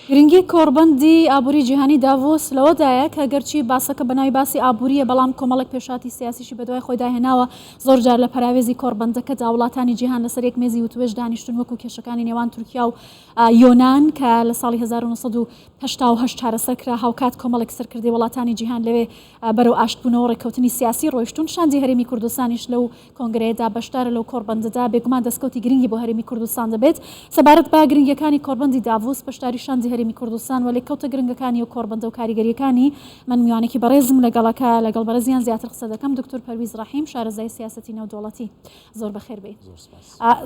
گرنگی کۆڕبەندی ئابووری جیهانی داڤۆس لەوەدایە کە گەرچی باسەکە بەناوی باسی ئابووریە بەڵام کۆمەڵک پێشاتی سیاسیشی بەدوای خۆی داهێناوە زۆر جار لە پەراوێزی کۆڕبەندەکەدا وڵاتانی جیهان لەسەر یەک مێزی وتوێژ دانیشتون وەکو کێشەکانی نێوان تورکیا و یۆنان کە لە ساڵی 1988 چارەسەرکرا هاوکات کۆمەڵێک سەرکردی وڵاتانی جیهان لەوێ بەرەو ئاشتبوونەوە ڕێککەوتنی سیاسی ڕۆیشتون شاندی هەرێمی کوردستانیش لەو کۆنگرەیەدا بەشدارە لەو کۆڕبەندەدا بێگومان دەستکەوتی گرنگی بۆ هەرێمی کوردستان دەبێت سەبارەت بە گرنگیەکانی کۆڕبەندی داڤۆس بەشداری شاندی هەرێمی کوردستان و لێککەوتە گرنگەکانی و کۆڕبەندە و کاریگەریەکانی من میوانێکی بەڕێزم لەگەڵ بەرزیان زیاتر قسە دەکەم دکتۆر پەرویز ڕەحیم شارەزای سیاسەتی نێودوڵەتی زۆر بەخێر بێت.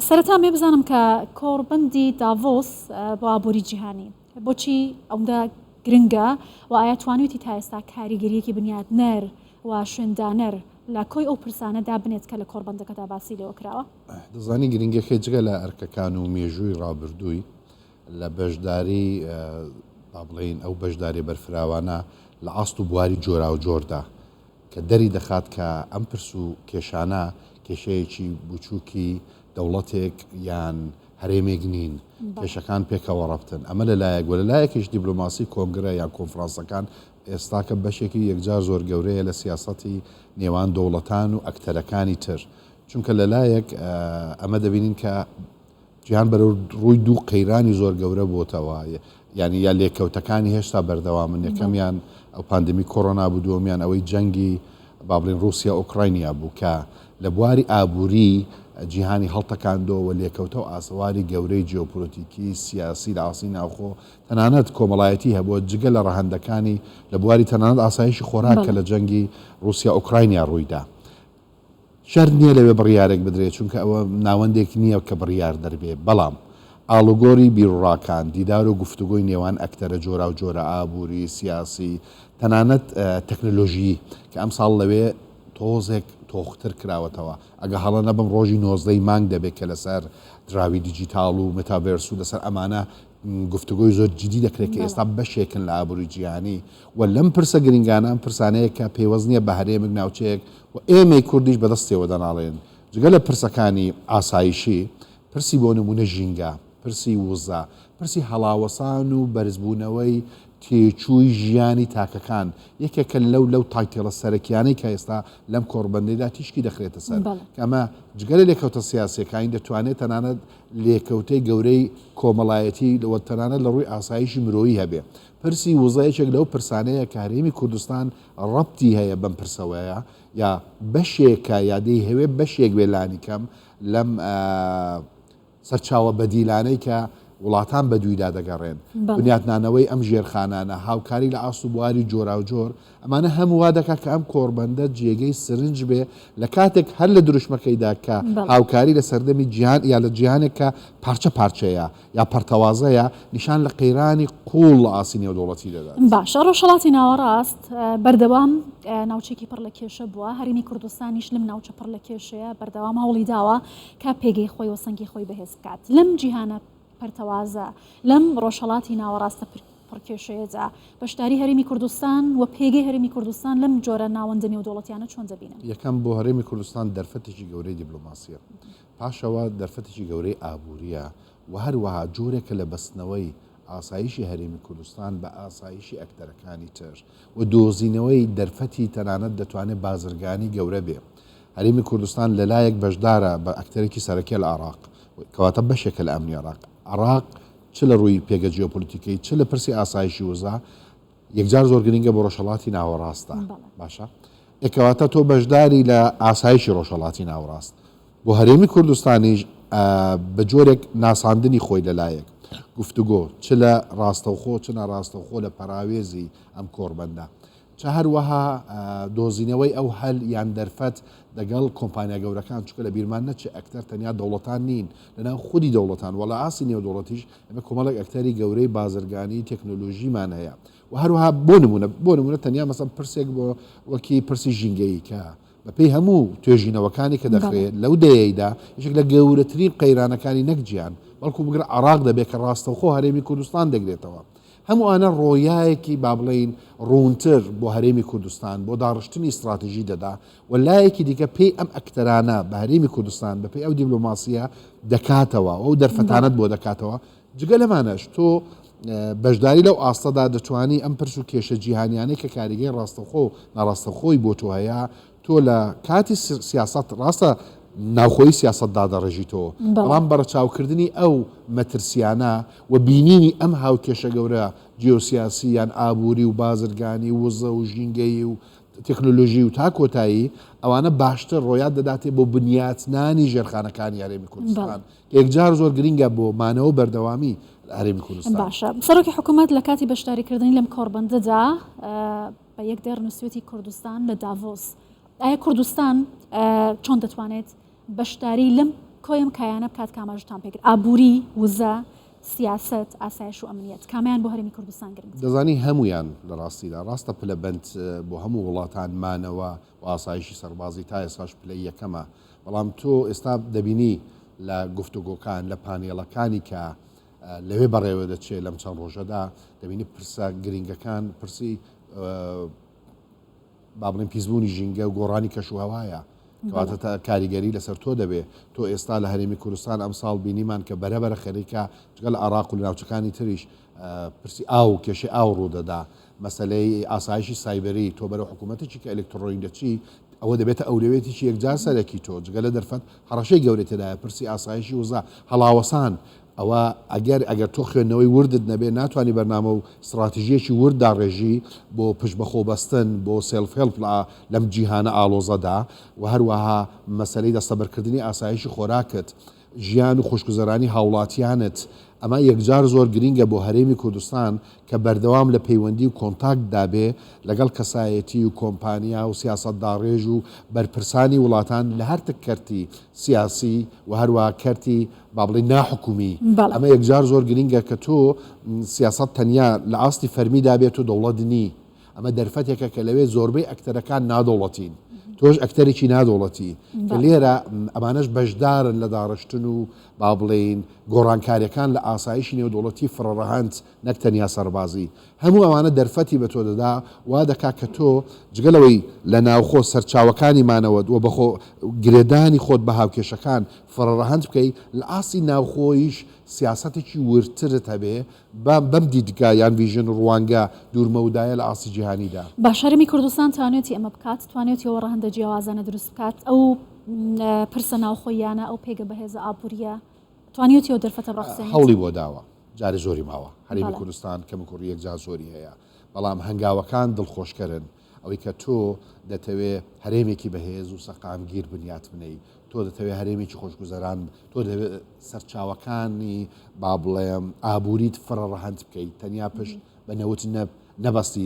سەرەتا مێ بزانم کە کۆڕبەندی داڤۆس بۆ ئابووری جیهانی بۆچی ئەوەندە گرنگە و ئایا توانیوتی تا ئێستا کاریگەریەکی بنیادنەر و شوێندانەر لە کۆی ئەو پرسانەدا بنێت کە لە کۆڕبەندەکەدا باسی لێوە کراوە؟ دەزانی گرنگەکەی جگە لە ئەرکەکان و مێژووی ڕابردووی لە بەشداری با بڵێین ئەو بەشداری بەرفراوانە لە ئاست و بواری جۆرا و جۆردا کە دەری دەخات کە ئەم پرس و کێشانە کێشەیەکی بچووکی دەوڵەتێک یان هەرێمێک نین کێشەکان پێکەوە ڕەبتن ئەمە لەلایەک وە لەلایەکیش دیبلۆماسی کۆنگرە یان کۆنفرانسەکان ئێستاکە بەشێکی یەکجار زۆر گەورەیە لە سیاسەتی نێوان دەوڵەتان و ئەکتەرەکانی تر چونکە لەلایەک ئەمە دەبینین کە جیهان بەرەو ڕووی دوو قەیرانی زۆر گەورە بۆتەوە ینی یا لێککەوتەکانی هێشتا بەردەوامن یەکەمیان ئەو پاندمی کۆڕۆنا بوو دووەمیان ئەوەی جەنگی با بڵێن رووسیا ئۆکراینیا بوو کە لە بواری ئابووری جیهانی هەڵتەکاندۆوە لێکەوتە و ئاسەواری گەورەی جیۆپۆلیتیکی سیاسی لە ئاسی ناوخۆ تەنانەت کۆمەڵایەتی هەبووە جگە لە ڕەهەندەکانی لە بواری تەنانەت ئاسایشی خۆراک کە لە جەنگی رووسیا ئۆکراینیا ڕوویدا شەر نییە لەوێ بڕیارێک بدرێت چونکە ئەوە ناوەندێک نییە کە بڕیار دەربێ بەڵام ئاڵوگۆری بیرڕاکان دیدار و گفتوگۆی نێوان ئەکتەرە جۆرا و جۆرە ئابووری سیاسی تەنانەت تەکنۆلۆژی کە ئەم ساڵ لەوێ تۆزێک تۆختر کراوەتەوە ئەگە هەڵە نەبم ڕۆژی 19 مانگ دەبێت کە لەسەر دراوی دیجیتال و متاڤێرس و لەسەر ئەمانە گفتوگۆی زۆر جدی دەکرێت کە ئێستا بەشێکن لە ئابووری جیهانی و لەم پرسە گرنگانە ئەم پرسانەیە کە پێوەست نییە بە هەرێمێک ناوچەیەک و ئێمەی کوردیش بەدەستێوە دەناڵێن جگە لە پرسەکانی ئاسایشی پرسی بۆ نمونە ژینگە پرسی وزە پرسی هەڵاوەسان و بەرزبوونەوەی تێچووی ژیانی تاکەکان یەکێکە لەو تایتێڵە سەرەکیانەی کە ئێستا لەم کۆڕبەندەیدا تیشکی دەخرێتە سەر ئەمە جگەلە لێکەوتە سیاسیەکانی دەتوانێت تەنانەت لێکەوتەی گەورەی کۆمەڵایەتی لەوە تەنانەت لە ڕووی ئاسایشی مرۆیی هەبێ پرسی وزەیەکێک لەو پرسانەیە کە هەرێمی کوردستان ڕەبتی هەیە بەم پرسەوەیە یا بەشێکە یادەی هەوێ بەشێک وێلانی کەم لەم سەرچاوە بەدیلانەی کە وڵاتان بە دوویدا دەگەڕێن بنیاتنانەوەی ئەم ژێرخانانە هاوکاری لە ئاست و بواری جۆرا و جۆر ئەمانە هەموو وا دەکات کە ئەم کۆڕبەندە جێگەی سرنج بێ لە کاتێک هەر لە دروشمەکەیدا کە هاوکاری لە سەردەمی جیهان یا لە جیهانێک کە پارچە پارچەیە یا پەرتەوازەیە نیشان لە قەیرانی قوڵ لە ئاسی نێودوڵەتی دەدات. باشە ڕۆژهەڵاتی ناوەڕاست بەردەوام ناوچێکی پڕ لە کێشە بووە هەرێمی کوردستانیش لەم ناوچە پڕ لە کێشەیە بەردەوام هەوڵی داوە کە پێگەی خۆی و سەنگی خۆی بەهێز بکات لەم جیهانە پەرتەوازە لەم ڕۆژهەڵاتی ناوەڕاستە پڕکێشەیەدا بەشداری هەرێمی کوردستان و پێگەی هەرێمی کوردستان لەم جۆرە ناوەندە نێودوڵەتیانە چۆن دەبینن؟ یەکەم بۆ هەرێمی کوردستان دەرفەتێکی گەورەی دیبلۆماسیە پاشەوە دەرفەتێکی گەورەی ئابووریە و هەروەها جۆرێکە لە بەستنەوەی ئاسایشی هەرێمی کوردستان بە ئاسایشی ئەکتەرەکانی تر و دۆزینەوەی دەرفەتی تەنانەت دەتوانێت بازرگانی گەورە بێ هەرێمی کوردستان لەلایەک بەشدارە بە ئەکتەرێکی سەرەکیە لە عێراق کەواتە بەشێکە لە ئەمنی عێراق چ لە ڕووی پێگە جیۆپۆلیتیکەی چ لە پرسی ئاسایشی وزە یەکجار زۆر گرنگە بۆ ڕۆژهەڵاتی ناوەڕاستە باشە یەکەواتە تۆ بەشداری لە ئاسایشی ڕۆژهەڵاتی ناوەڕاست بۆ هەرێمی کوردستانیش بە جۆرێک ناساندنی خۆی لەلایەک گفتوگۆ چ لە ڕاستەوخۆ چ ناڕاستەوخۆ لە پەراوێزی ئەم کۆڕبەندە چ هەروەها دۆزینەوەی ئەو هەل یان دەرفەت لەگەڵ کۆمپانیا گەورەکان چکە لە بیرمان نەچێ ئەکتەر تەنیا دەوڵەتان نین لەناو خودی دەوڵەتان وەڵا ئاسی نێودوڵەتیش ئەمە کۆمەڵێک ئەکتەری گەورەی بازرگانی تەکنۆلۆژیمان هەیە و هەروەها بۆ نمونە تەنیا مەسەڵەن پرسێک بۆ وەکی پرسی ژینگەیی کە بەپێی هەموو توێژینەوەکانی کە دەخرێت لەو دەیەیدا یەکێک لە گەورەترین قەیرانەکانی نەک گیان بەڵکو بگرە عێراق دەبێت کە ڕاستەوخۆ هەرێمی کوردستان دەگرێتەوە هەموو ئانە ڕۆیایەکی با بڵێین ڕوونتر بۆ هەرێمی کوردستان بۆ داڕشتنی استراتیژی دەدا و لایەکی دیکە پێی ئەم ئەکتەرانە بە هەرێمی کوردستان بە پێی ئەو دیبلۆماسیە دەکاتەوە ئەو دەرفەتانت بۆ دەکاتەوە جگە لەمانەش تۆ بەشداری لەو ئاستەدا دەتوانی ئەم پرس و کێشە جیهانیانەی کە کاریگەی ڕاستەخۆ ناڕاستەخۆی بۆ تۆ هەیە تۆ لە کاتی سیاست ڕاستە ناوخۆی سیاستدا دەڕێژیتەوە بەڵام بەرەچاوکردنی ئەو مەترسیانە و بینینی ئەم هاوکێشە گەورە جیۆسیاسی یان ئابووری و بازرگانی وزە و ژینگەی و تەکنۆلۆژی و تا کۆتایی ئەوانە باشتر ڕۆیان دەداتێ بۆ بنیاتنانی ژێرخانەکانی هەرێمی کوردستان یەکجار زۆر گرینگە بۆ مانەوە بەردەوامی هەرێمی کوردستان. باشە سەرۆکی حکوومەت لە کاتی بەشداریکردنی لەم کۆڕبەندەدا بە یەک دەرنووسێتی کوردستان لە داڤۆس ئایا کوردستان چۆن دەتوانێت بەشداری لەم کۆیم کایانە بکات کاماژتان پێکرد ئابووری وزە سیاست ئاسایش و ئەمنیەت کامیان بۆ هەرێمی کوردستان گرنگ دەزانی هەمویان لە ڕاستیدا ڕاستە پلەبەند بۆ هەموو وڵاتان مانەوە و ئاسایشی سەربازی تا ئێستاش پلەی یەکەمە بەڵام تۆ ئێستا دەبینی لە گفتوگۆکان لە پانێڵەکانی کە لەوێ بەڕێوە دەچێت لەم چەند ڕۆژەدا دەبینی پرسە گرنگەکان پرسی با بڵێن پیسبوونی ژینگە و گۆڕانی کەشوهەوایە کەواتە تا کاریگەری لەسەر تۆ دەبێ تۆ ئێستا لە هەرێمی کوردستان ئەم ساڵ بینیمان کە بەرەبەرە خەریکە جگەل عێراق و لە ناوچەکانی تریش پرسی ئاو کێشەی ئاو ڕوودەدا مەسەلەی ئاسایشی سایبەری تۆ بەرەو حکوومەتێکی کە ئەلکترۆنیک دەچی ئەوە دەبێتە ئەولوێتیی یەکجار سەرەکی تۆ جگە لە دەرفەت هەڕەشەی گەورەی تێدایە پرسی ئاسایشی وزە هەڵاوەسان ئەوە ئەگەر تۆ خوێندنەوەی وردت نەبێ ناتوانانی بەرنامە و استراتیژیەکی وردا ڕێژی بۆ پشت بەخۆ بەستن بۆ سێلف هێلپ لەم جیهانە ئالۆزەدا و هەروەها مەسەلەی دەستەبەرکردنی ئاسایشی خۆراکت ژیان و خوشکگوزەرانی هاوڵاتیانت ئەمە یەکجار زۆر گرینگە بۆ هەرێمی کوردستان کە بەردەوام لە پەیوەندی و کۆنتاکت دابێ لەگەڵ کەسایەتی و کۆمپانیا و سیاسەتداڕێژ و بەرپرسانی وڵاتان لە هەر کەرتی سیاسی و هەروە کەرتی با بڵێ ناحکومی ئەمە یەکجار زۆر گرینگە کە تۆ سیاست تەنیا لە ئاستی فەرمی دابێت و دەوڵەت نی ئەمە دەرفەتێکە کە لەوێ زۆربەی ئەکتەرەکان نادەوڵەتین تۆش ئەکتەرێکی نادۆڵەتی کە لێرە ئەمانەش بەشدارن لە داڕشتن و با بڵێن گۆڕانکاریەکان لە ئاسایشی نێودوڵەتی فڕەڕەهەند نەک تەنیا سەربازی هەموو ئەوانە دەرفەتی بە تۆ دەدا وا دەکا کە تۆ جگەلەوەی لە ناوخۆ سەرچاوەکانی مانەوە و بەخۆ گرێدانی خۆت بە هاوکێشەکان فڕەڕەهەند بکەیت لە ئاسی ناوخۆیش سیاسەتێکی ورترت هەبێ بەم دیدگا یان ڤیژن ڕوانگە دوورمەودایە لە ئاسی جیهانیدا باشەرمی کوردستان توانێتی ئەمە بکات توانێتەوە ڕەهەندە جیاوازانە دروست بکات ئەو پرسە ناوخۆیانە ئەو پێگە بەهێزە ئابووریە توانێتەوە دەرفەتە بڕخسێنێت هەوڵی بۆ داوە جاری زۆری ماوە هەرێمی کوردستان کەم کوڕی یەکجار زۆری هەیە بەڵام هەنگاوەکان دڵخۆشکەرن ئەوەی کە تۆ دەتەوێت هەرێمێکی بەهێز و سەقامگیر بنیات بنەی تۆ دەتەوێت هەرێمێکی خۆشگوزەران تۆ دەوێت سەرچاوەکانی با بڵێم ئابووریت فڕەڕەهەند بکەیت تەنیا پشت بە نەوت نەبەستی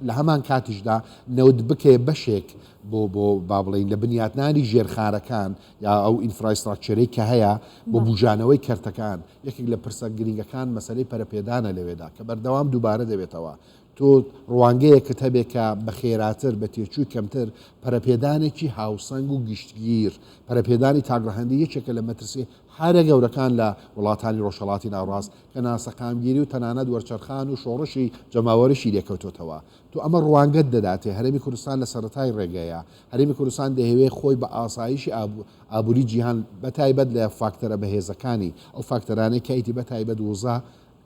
لە هەمان کاتیشدا نەوت بکێ بەشێک بۆ با بڵێن لە بنیاتنانی ژێرخانەکان یا ئەو ئینفراستراکچەرەی کە هەیە بۆ بوژانەوەی کەرتەکان یەکێک لە پرسە گرنگەکان مەسەلەی پەرەپێدانە لەوێدا کە بەردەوام دووبارە دەبێتەوە تۆ ڕوانگەیەکت هەبێت کە بە خێراتر بە تێچووی کەمتر پەرەپێدانێکی هاوسەنگ و گشتگیر پەرەپێدانی تاگڕەهەندی یەکێکە لە مەترسی هەرە گەورەکان لە وڵاتانی ڕۆژهەڵاتی ناوڕاست کە ناسەقامگیری و تەنانەت وەرچەرخان و شۆڕشی جەماوەریشی لێکەوتۆتەوە تو ئەمە ڕوانگەت دەداتێ هەرێمی کوردستان لە سەرەتای ڕێگەیە هەرێمی کوردستان دەهەوێت خۆی بە ئاسایشی ئابووری جیهان بەتایبەت لە فاکتەرە بەهێزەکانی ئەو فاکتەرانەی کەیتی بەتایبەت وزە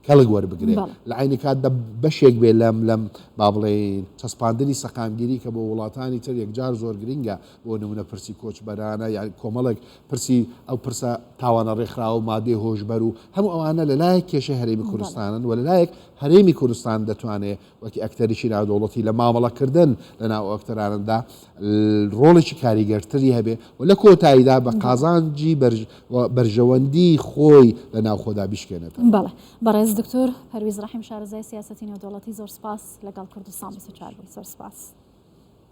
کەڵک وەربگرێت لە عینی کاتدا بەشێک بێ لەم با بڵێن چەسپاندنی سەقامگیری کە بۆ وڵاتانی تر یەکجار زۆر گرینگە بۆ نمونە پرسی کۆچبەرانە یان کۆمەڵێک پرسی ئەو پرسە تاوانە ڕێکخراوە و مادەی هۆشبەر و هەموو ئەوانە لەلایەک کێشەی هەرێمی کوردستانن و لەلایەک هەرێمی کوردستان دەتوانێت وەکی ئەکتەریشی ناودەوڵەتی لە مامەڵەکردن لە ناو ئەکتەرانەدا ڕۆڵێکی کاریگەرتری هەبێ و لە کۆتاییدا بە قازانجی بەرژەوەندی خۆی لە ناوخۆدا بیشکێنێتەوە. بەڵێ بەڕێز دکتۆر پەرویز ڕەحیم شارەزای سیاسەتی نێودەوڵەتی زۆر سپاس لەگەڵ کوردستان 24 زۆر سپاس.